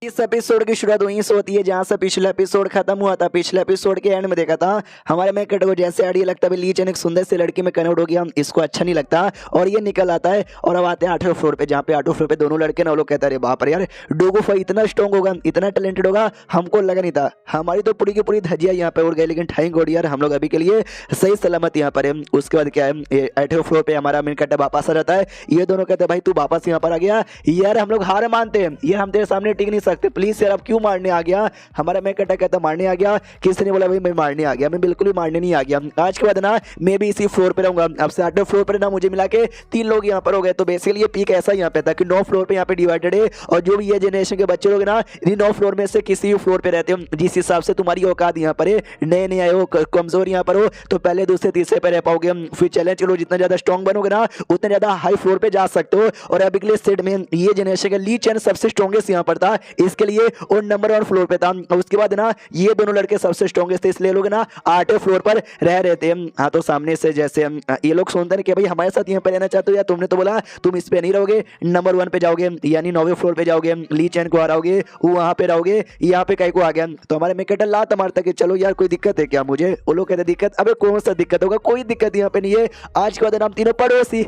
इस एपिसोड की शुरुआत वहीं से होती है जहां से पिछला एपिसोड खत्म हुआ था। पिछले एपिसोड के एंड में देखा था हमारे मैकेट को जैसे आइडिया लगता है ली चैन एक सुंदर सी लड़की में कन्वर्ट हो गया, इसको अच्छा नहीं लगता और ये निकल आता है और अब आते हैं 8वें फ्लोर पे, जहाँ पे 8वें फ्लोर पे दोनों लड़के ना वो लोग कहते हैं बाप रे यार डोगो फाई इतना स्ट्रॉन्ग होगा, इतना टैलेंटेड होगा, हमको लगा नहीं था। हमारी तो पूरी की पूरी धजिया यहाँ पे उड़ गई, लेकिन थैंक गॉड यार हम लोग अभी के लिए सही सलामत यहाँ पर है। उसके बाद क्या है 8वें फ्लोर पे हमारा मैकेट वापस आ जाता है। ये दोनों कहते हैं भाई तू वापस यहाँ पर आ गया यार, हम लोग हार मानते हैं यार, हम तेरे सामने टिक नहीं सकते, प्लीज यार अब क्यों मारने आ गया। हमारा मैकेट कहता मारने आ गया, किसी ने बोला भाई मैं मारने आ गया, मैं बिल्कुल भी मारने नहीं आ गया। आज के बाद ना मैं भी इसी फ्लोर पे रहूंगा, अब से 8वें फ्लोर पे ना मुझे मिला के 3 लोग यहाँ पर हो गए। तो बेसिकली ये पीक ऐसा यहाँ पे था कि 9 फ्लोर पे यहाँ पे डिवाइडेड है और जो भी ये जनरेशन के बच्चे लोग ना इन 9 फ्लोर में से किसी भी फ्लोर पे रहते हो, जिस हिसाब से तुम्हारी औकात यहाँ पर है, नए नए आए हो, कमजोर यहाँ पर हो तो पहले दूसरे तीसरे पे रह पाओगे। फिर चैलेंज चलो जितना ज्यादा स्ट्रॉन्ग बनोगे ना उतना ज्यादा हाई फ्लोर पे जा सकते हो। और अभी के लिए सेट में ये जनरेशन का ली चैन सबसे स्ट्रॉन्गेस्ट यहाँ पर था, इसके लिए और नंबर 1 फ्लोर पे था। उसके बाद ना ये दोनों लड़के सबसे स्ट्रॉन्गेस्ट थे, इसलिए लोग ना 8वें फ्लोर पर रह रहे थे। हाँ तो सामने से जैसे ये लोग सुनते हैं कि भाई हमारे साथ यहाँ पे रहना चाहते हो या तुमने तो बोला तुम इस पे नहीं रहोगे, नंबर 1 पे जाओगे यानी 9वें फ्लोर पे जाओगे, ली चैन को हराओगे, वहां पे रहोगे, यहाँ पे कहीं को आ गया। तो हमारे मैकेट लात मारता कि चलो यार कोई दिक्कत है क्या मुझे, वो लोग कहते दिक्कत, अबे कौन सा दिक्कत होगा, कोई दिक्कत यहाँ पे नहीं है, आज के बाद हम तीनों पड़ोसी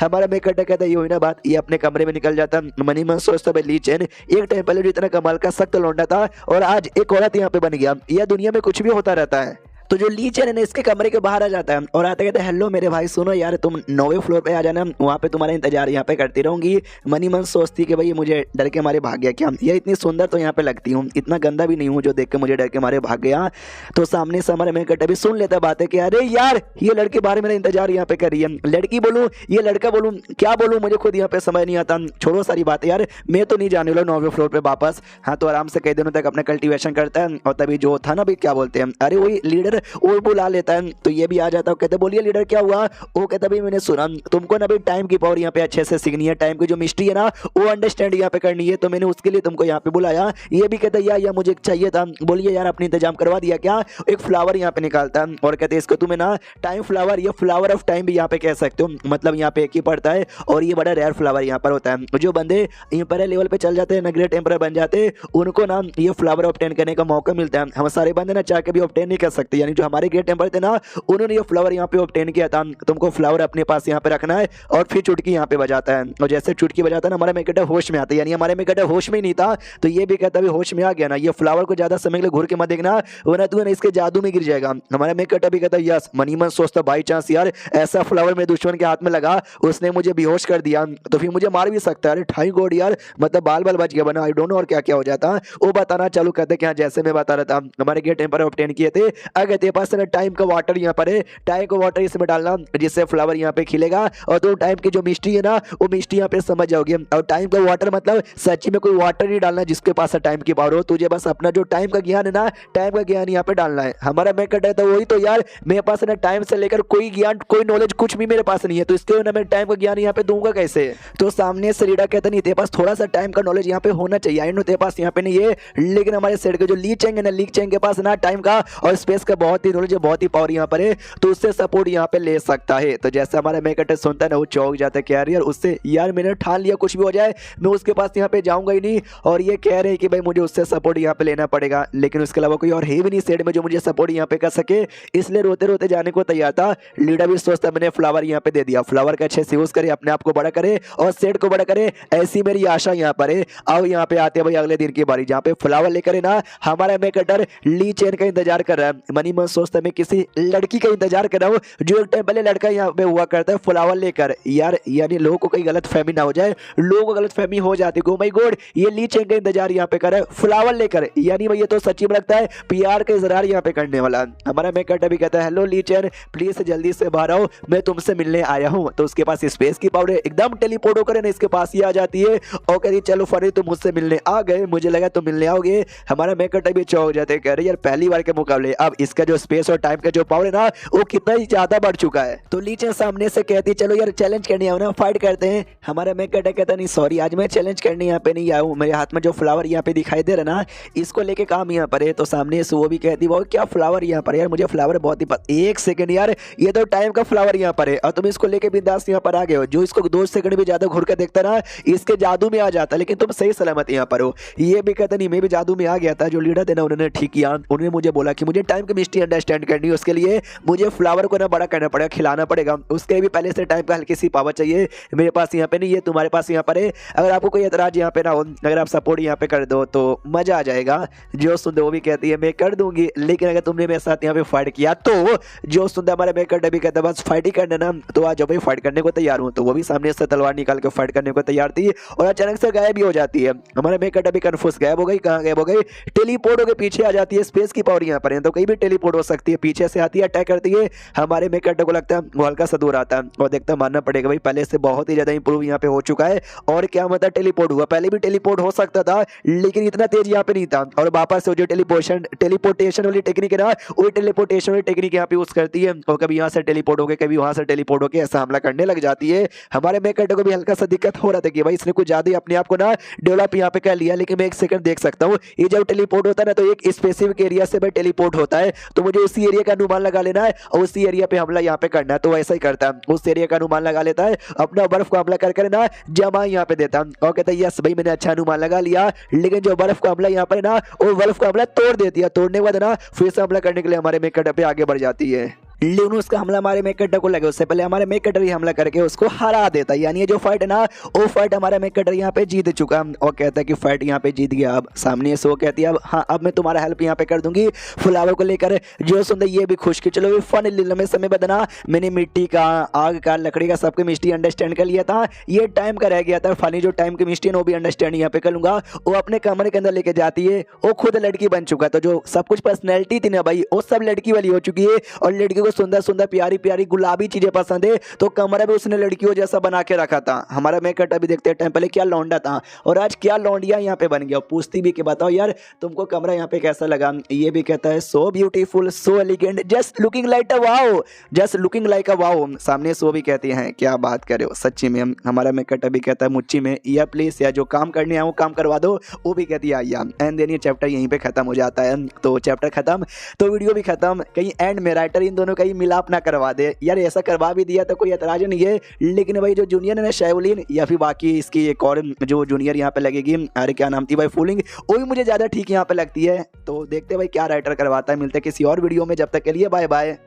हमारा मैकेट कहता है ये हुई ना बात, ये अपने कमरे में निकल जाता। मनी मन सोचता भाई ली चैन एक टाइम पहले जो इतना कमाल का सख्त लौंडा था और आज एक औरत यहाँ पे बन गया, यह दुनिया में कुछ भी होता रहता है। तो जो ली चैन है ना इसके कमरे के बाहर आ जाता है और आते कहते हैं हेलो मेरे भाई सुनो यार तुम 9वें फ्लोर पे आ जाना, वहाँ पे तुम्हारा इंतजार यहाँ पे करती रहूंगी। मनी मन सोचती कि भाई मुझे डर के मारे भाग गया क्या, ये इतनी सुंदर तो यहाँ पे लगती हूँ, इतना गंदा भी नहीं हूँ जो देख के मुझे डर के मारे भाग गया। तो सामने से हमारे मैकेट भी सुन लेता बातें कि अरे यार ये लड़की बाहर मेरा इंतजार यहाँ पे कर रही है, लड़की बोलूँ ये लड़का बोलूँ क्या बोलूँ मुझे खुद यहाँ पे समझ नहीं आता। छोड़ो सारी बातें यार, मैं तो नहीं जाने वाला 9वें फ्लोर पे वापस। हाँ तो आराम से कई दिनों तक अपना कल्टिवेशन करता है और तभी जो था ना भाई क्या बोलते हैं अरे वही लीडर वो बुला लेता है। तो ये भी आ जाता है, कहते बोलिए लीडर क्या हुआ, वो कहता भाई मैंने सुना तुमको ना भाई टाइम की पावर यहाँ पे अच्छे से सीखनी है, टाइम की जो मिस्ट्री है ना वो अंडरस्टैंड यहाँ पे करनी है, तो मैंने उसके लिए तुमको यहाँ पे बुलाया। ये भी कहता यार मुझे चाहिए था, बोलिए यार अपने इंतजाम करवा दिया क्या। एक फ्लावर यहाँ पे निकालता है और कहते इसको तुम्हें ना टाइम फ्लावर या फ्लावर ऑफ टाइम भी यहाँ पे कह सकते हो, मतलब यहाँ पे एक ही पड़ता है और ये बड़ा रेयर फ्लावर यहाँ पर होता है। जो बंदे इंपीरियर लेवल पे चल जाते हैं, ग्रेट एम्परर बन जाते हैं, उनको ना ये फ्लावर ऑब्टेन करने का मौका मिलता है। हम सारे बंदे ना चाह के भी ऑब्टेन नहीं कर सकते, यानी जो हमारे ग्रेट एम्परर थे ना उन्होंने ये फ्लावर यहाँ पे ऑब्टेन किया था। तुमको फ्लावर अपने पास यहाँ पे रखना है और फिर चुटकी यहाँ पे बजाता है और जैसे चुटकी बजाता है ना हमारा मैकेट होश में आता है, यानी हमारे मैकेट होश में ही नहीं था तो ये भी कहता है होश में आ गया ना, ये फ्लावर को ज्यादा समय के लिए घूर के मत देखना वरना तू ना इसके जादू में गिर जाएगा। हमारा मैकेट भी कहता है यस। मनी मन सोचता बाई चांस यार ऐसा फ्लावर मेरे दुश्मन के हाथ में लगा उसने मुझे बेहोश कर दिया तो फिर मुझे मार भी सकता है। अरे ठाई गोड यार मतलब बाल बाल बच गया बना, आई डोंट नो और क्या क्या हो जाता। वो बताना चालू करते कि हाँ जैसे मैं बता रहा था हमारे गेट टेम्पर ऑब्टेन किए थे, अगर तेरे पास टाइम का वाटर यहाँ पर है, टाइम को वाटर इसमें डालना जिससे फ्लावर यहाँ पे खिलेगा और तो टाइम की जो मिस्ट्री है ना वो मिस्ट्री यहाँ पे समझ जाओगे। और टाइम का वाटर मतलब सच्ची में कोई वाटर नहीं डालना जिसके पास टाइम की पावर हो, तुझे बस अपना जो टाइम का ज्ञान है ना टाइम का ज्ञान यहाँ पे डालना है। हमारा मैं कहता था वही तो यार मेरे पास ना टाइम से लेकर कोई ज्ञान कोई नॉलेज कुछ भी मेरे पास नहीं है, तो इसके ना मैं टाइम का ज्ञान यहाँ पे दूंगा कैसे। तो सामने से रीडा कहता नहीं तेरे पास थोड़ा सा टाइम का नॉलेज यहाँ पे होना चाहिए, आई नो तेरे पास यहाँ पे नहीं है, लेकिन हमारे सेट के जो ली चैंग है ना ली चैंग के पास ना टाइम का और स्पेस का बहुत ही नॉलेज है, बहुत ही पावर यहाँ पर है, तो उससे सपोर्ट यहाँ पे ले सकता है। तो जैसे हमारा मैकेट सुनता है ना वो चौंक जाता है कि यार उससे यार मैंने ठान लिया कुछ भी हो जाए मैं उसके पास यहाँ पे जाऊंगा ही नहीं, और ये कह रहे हैं कि भाई मुझे उससे सपोर्ट यहाँ पे लेना पड़ेगा, लेकिन उसके अलावा कोई और है भी नहीं सेट में जो मुझे सपोर्ट यहाँ पे कर सके, इसलिए रोते रोते जाने को तैयार था। लीडर भी सोचता मैंने फ्लावर यहाँ पे दे दिया, फ्लावर का अच्छे से यूज करे, अपने आप को बड़ा करे और सेट को बड़ा करे, ऐसी मेरी आशा यहाँ पर है। आओ यहाँ पे आते भाई अगले दिन की बारी जहाँ पे फ्लावर लेकर ना हमारा मैकेटर ली चैन का इंतजार कर रहा है। मनी मन सोचता मैं किसी लड़की का इंतजार कर रहा हूँ जो एक टाइम पहले लड़का यहाँ पे हुआ करता है फ्लावर लेकर, यार यानी लोगों को कहीं गलत फहमी ना हो जाए, लोगों को गलत फहमी हो जाती है। माय गॉड ये ली चैन का इंतजार यहाँ पे कर रहा है फ्लावर लेकर, यानी भाई ये तो सच्ची में लगता है पीआर का इजहार यहाँ पे करने वाला। हमारा मैकेट भी कहता है हेलो ली चैन प्लीज जल्दी से बाहर आओ मैं तुमसे मिलने आया हूँ। तो उसके पास स्पेस की पावर एकदम टेलीपोर्ट होकर इसके पास ही आ जाती है और कहती चलो फरी तुम मुझसे मिलने आ गए, मुझे लगा तुम मिलने आओगे। हमारा मैकेट भी चौंक जाते हैं, कह रहे यार पहली बार के मुकाबले अब इसके इसका जो स्पेस और टाइम का जो पावर है ना वो कितना ही ज्यादा बढ़ चुका है। तो ली चेन सामने से कहती है चलो यार चैलेंज करने आओ ना, फाइट करते हैं। हमारा मैं कहता नहीं सॉरी आज मैं चैलेंज करने यहाँ पे नहीं आया हूँ, मेरे हाथ में जो फ्लावर यहाँ पे दिखाई दे रहा ना इसको लेके काम यहाँ पर है। तो सामने से वो भी कहती है वो क्या फ्लावर यहाँ पर यार, मुझे फ्लावर बहुत ही एक सेकंड यार, ये तो टाइम का फ्लावर यहाँ पर है और तुम इसको लेके बिंदास यहाँ पर आ गए हो। जो इसको 2 सेकंड भी ज्यादा घूर कर देखता ना इसके जादू में आ जाता, लेकिन तुम सही सलामत यहाँ पर हो। ये भी कहता नहीं मैं भी जादू में आ गया था। जो लीडर थे ना उन्होंने ठीक किया, उन्होंने मुझे बोला कि मुझे टाइम की मिस्ट्री अंडरस्टैंड करनी है, उसके लिए मुझे फ्लावर को ना बड़ा करना पड़ेगा, खिलाना पड़ेगा, उसके लिए भी पहले से टाइम का हल्की सी पावर चाहिए मेरे पास यहाँ पे नहीं, ये तुम्हारे पास यहाँ पर है। अगर आपको कोई एतराज यहाँ पे ना हो, अगर आप सपोर्ट यहाँ पे कर दो तो मजा आ जाएगा। जो सुंदर वो भी कहती है मैं कर दूंगी, लेकिन अगर तुमने मेरे साथ यहाँ पे फाइट किया तो जो सुंदर हमारे मेकर भी कहता है बस फाइट ही करना ना, तो आज भाई फाइट करने को तैयार हूँ। तो वो भी सामने से तलवार निकाल के फाइट करने को तैयार थी और अचानक से गायब भी हो जाती है। हमारे मेकर भी कन्फ्यूज गायब हो गई, कहाँ गायब हो गई, टेलीपोर्ट होकर पीछे आ जाती है। स्पेस की पावर यहाँ पर है तो कहीं भी टेलीपोर्ट हो सकती है, पीछे से आती है अटैक करती है। हमारे मेकर को लगता है वो हल्का सा दूर आता है और देखता मानना पड़ेगा भाई पहले से बहुत ही ज्यादा इंप्रूव यहाँ पे हो चुका है। और क्या मतलब टेलीपोर्ट हुआ, पहले भी टेलीपोर्ट हो सकता था लेकिन इतना तेज यहाँ पे नहीं था। और वापस से जो टेलीपोर्टेशन वाली टेक्निक है ना वही टेलीपोर्टेशन वाली टेक्निक यहाँ पे यूज करती है और कभी यहाँ से टेलीपोर्ट होकर कभी वहां से टेलीपोर्ट होकर ऐसा हमला करने लग जाती है। हमारे मेकर को भी हल्का सा दिक्कत हो रहा था कि भाई इसने कुछ ज्यादा अपने आप को ना डेवलप यहाँ पे कर लिया, लेकिन मैं एक सेकंड देख सकता हूँ ये जब टेलीपोर्ट होता है ना तो एक स्पेसिफिक एरिया से भाई टेलीपोर्ट होता है, तो मुझे उसी एरिया का अनुमान लगा लेना है और उसी एरिया पे हमला यहाँ पे करना है। तो वैसा ही करता है, उस एरिया का अनुमान लगा लेता है, अपना बर्फ को हमला कर ना जमा यहाँ पे देता है और कहता है यस भाई मैंने अच्छा अनुमान लगा लिया। लेकिन जो बर्फ को हमला यहाँ पर ना वो बर्फ को हमला तोड़ देती है, तोड़ने के बाद ना फिर से हमला करने के लिए हमारे मेकर पे आगे बढ़ जाती है। लेकिन उसका हमला हमारे मेकर को लगे उससे पहले हमारे मेकर ही हमला करके उसको हरा देता है। यानी ये जो फाइट है ना वो फाइट हमारा मेकर यहाँ पे जीत चुका और कहता है कि फाइट यहाँ पे जीत गया। अब सामने से वो कहती है अब हाँ अब मैं तुम्हारा हेल्प यहाँ पे कर दूंगी फ्लावर को लेकर। जो सुंदर ये भी खुश की चलो फन लंबे समय बदना मैंने मिट्टी का आग का लकड़ी का सबके मिस्ट्री अंडरस्टैंड कर लिया था, ये टाइम का रह गया था। फाइनली जो टाइम की मिस्ट्री है वो भी अंडरस्टैंड यहाँ पे कर लूंगा। वो अपने कमरे के अंदर लेके जाती है, वो खुद लड़की बन चुका, तो जो सब कुछ पर्सनैलिटी थी ना भाई वो सब लड़की वाली हो चुकी है और लड़की को सुंदर सुंदर प्यारी प्यारी गुलाबी चीजें पसंद है, तो कमरा भी उसने लड़कियों जैसा बना के रखा था। हमारा मेकअप अभी देखते हैं टाइम पहले क्या लौंडा था और आज क्या लौंडिया यहाँ पे बन गया। पूछती भी कि बताओ यार तुमको कमरा यहाँ पे कैसा लगा। ये भी कहता है so beautiful so elegant just looking like a wow, just looking like a wow. सामने सो भी कहती हैं क्या बात कर रहे हो सच्ची में। हमारा मेकअप भी कहता है मुच्ची में या प्लीज या जो काम करने आया वो काम करवा दो। वो भी कहती है आइया। एंड देन ये चैप्टर यहीं पे खत्म हो जाता है। तो चैप्टर खत्म तो वीडियो भी खत्म। कहीं एंड में राइटर इन दोनों का ही मिलाप ना करवा दे यार, ऐसा करवा भी दिया तो कोई एतराज नहीं है। लेकिन भाई जो जूनियर है ना शैवलिन या फिर बाकी इसकी एक और जो जूनियर यहाँ पे लगेगी, अरे क्या नाम थी भाई फूलिंग, वो भी मुझे ज्यादा ठीक यहाँ पे लगती है। तो देखते भाई क्या राइटर करवाता है। मिलते किसी और वीडियो में, जब तक के लिए बाय बाय।